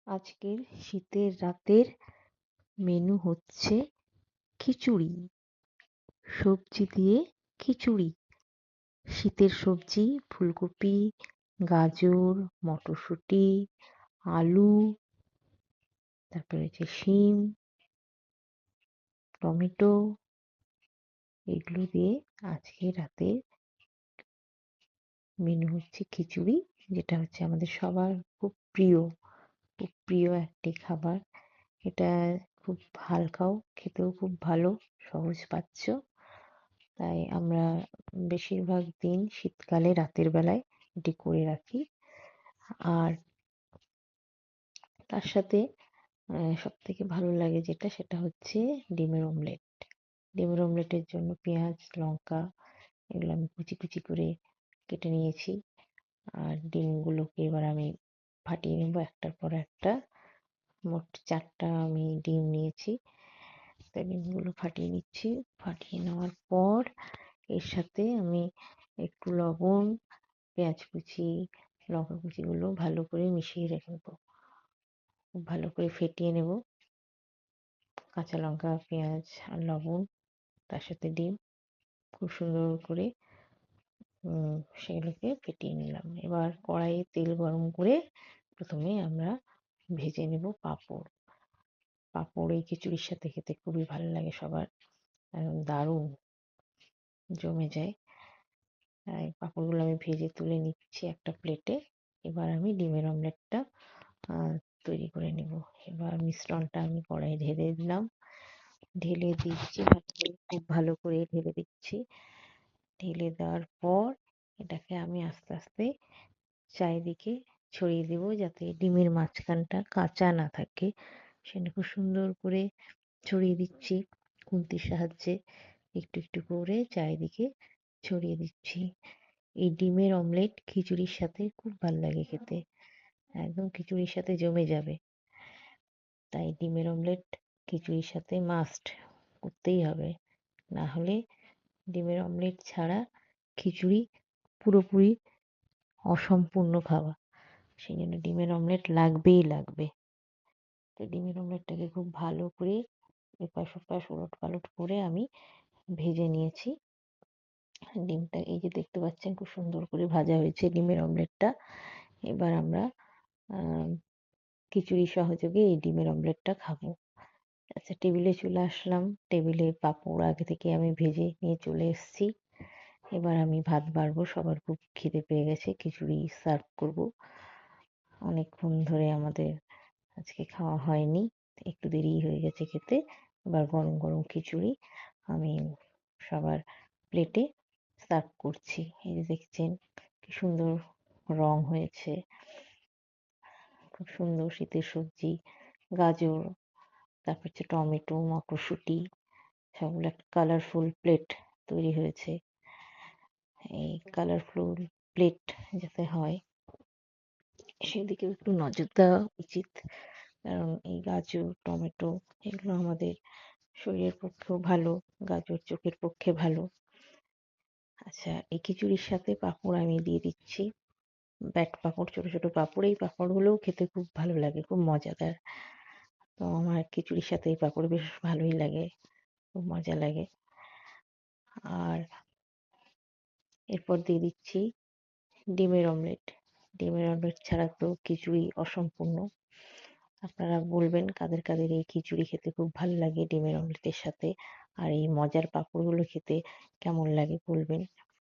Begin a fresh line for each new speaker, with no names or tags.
আজকের শীতের রাতের মেনু হচ্ছে খিচুড়ি। সবজি দিয়ে খিচুড়ি। শীতের সবজি ফুলকপি, গাজর, মটরশুঁটি, আলু, তারপরে হচ্ছে শিম, টমেটো, এগুলো দিয়ে আজকে রাতে মেনু হচ্ছে খিচুড়ি, যেটা হচ্ছে আমাদের সবার খুব প্রিয় একটি খাবার। এটা খুব হালকাও, খেতেও খুব ভালো, সহজপাচ্য। তাই আমরা বেশিরভাগ দিন শীতকালে রাতের বেলায় এটি করে রাখি। আর তার সাথে সবথেকে ভালো লাগে যেটা, সেটা হচ্ছে ডিমের অমলেট। ডিমের অমলেটের জন্য পেঁয়াজ, লঙ্কা এগুলো আমি কুচি কুচি করে কেটে নিয়েছি। আর ডিমগুলোকে এবার আমি ফাটিয়ে নেব একটার পর একটা। মোট 4টা আমি ডিম নিয়েছি। তো ডিমগুলো ফাটিয়ে নিচ্ছি। ফাটিয়ে নেওয়ার পর এর সাথে আমি একটু লবণ, পেঁয়াজ কুচি, লঙ্কা কুচিগুলো ভালো করে মিশিয়ে রেখে দেবো। খুব ভালো করে ফেটিয়ে নেব। কাঁচা লঙ্কা, পেঁয়াজ আর লবণ, তার সাথে ডিম খুব সুন্দর করে সেগুলোকে ফেটিয়ে নিলাম। এবার কড়াইয়ে তেল গরম করে প্রথমে আমরা ভেজে নেব পাঁপড়। পাঁপড় এই খিচুড়ির সাথে খেতে খুবই ভালো লাগে সবার, দারুণ জমে যায়। এই পাঁপড়গুলো আমি ভেজে তুলে নিচ্ছি একটা প্লেটে। এবার আমি ডিমের অমলেটটা তৈরি করে নেব। এবার মিশ্রণটা আমি কড়াইয়ে ঢেলে দিলাম। ঢেলে দিচ্ছি খুব ভালো করে ঢেলে দিচ্ছি। ঢেলে দেওয়ার পর এটাকে আমি আস্তে আস্তে চারিদিকে ছড়িয়ে দেব, যাতে ডিমের মাঝখানটা কাঁচা না থাকে। সেটা খুব সুন্দর করে ছড়িয়ে দিচ্ছি খুন্তির সাহায্যে, একটু একটু করে চারিদিকে ছড়িয়ে দিচ্ছি। এই ডিমের অমলেট খিচুড়ির সাথে খুব ভালো লাগে খেতে, একদম খিচুড়ির সাথে জমে যাবে। তাই ডিমের অমলেট খিচুড়ির সাথে মাস্ট করতেই হবে, না হলে ডিমের অমলেট ছাড়া খিচুড়ি পুরোপুরি অসম্পূর্ণ খাওয়া। সেই জন্য ডিমের অমলেট লাগবেই লাগবে। তো ডিমের অমলেটটাকে খুব ভালো করে এপাশ ওপাশ ওলট পালট করে আমি ভেজে নিয়েছি। ডিমটা এই যে দেখতে পাচ্ছেন খুব সুন্দর করে ভাজা হয়েছে ডিমের অমলেটটা। এবার আমরা খিচুড়ি সহযোগে এই ডিমের অমলেটটা খাবো। আচ্ছা, টেবিলে চলে আসলাম। টেবিলে পাঁপড় আগে থেকে আমি ভেজে নিয়ে চলে এসেছি। এবার আমি ভাত বাড়বো। সবার খুব খিদে পেয়ে গেছে, খিচুড়ি সার্ভ করব। অনেকক্ষণ ধরে আমাদের আজকে খাওয়া হয়নি, একটু দেরি হয়ে গেছে খেতে। এবার গরম গরম খিচুড়ি আমি সবার প্লেটে সার্ভ করছি। এই যে দেখছেন কি সুন্দর রং হয়েছে, খুব সুন্দর শীতের সবজি, গাজর, তারপর হচ্ছে টমেটো, মটরশুঁটি, সবগুলো একটা কালারফুল প্লেট তৈরি হয়েছে। এই কালারফুল প্লেট যাতে হয় সেদিকেও একটু নজর দেওয়া উচিত, কারণ এই গাজর, টমেটো এগুলো আমাদের শরীরের পক্ষেও ভালো, গাজর চোখের পক্ষে ভালো। আচ্ছা, এই খিচুড়ির সাথে পাঁপড় আমি দিয়ে দিচ্ছি, ব্যাট পাঁপড়, ছোট ছোট পাঁপড়। এই পাঁপড়গুলোও খেতে খুব ভালো লাগে, খুব মজাদার। তো আমার খিচুড়ির সাথে এই পাঁপড় বেশ ভালোই লাগে, খুব মজা লাগে। আর এরপর দিয়ে দিচ্ছি ডিমের অমলেট। ডিমের অমলেট ছাড়া তো খিচুড়ি অসম্পূর্ণ। আপনারা বলবেন কাদের কাদের এই খিচুড়ি খেতে খুব ভালো লাগে ডিমের অমলেটের সাথে, আর এই মজার পাঁপড়গুলো খেতে কেমন লাগে বলবেন।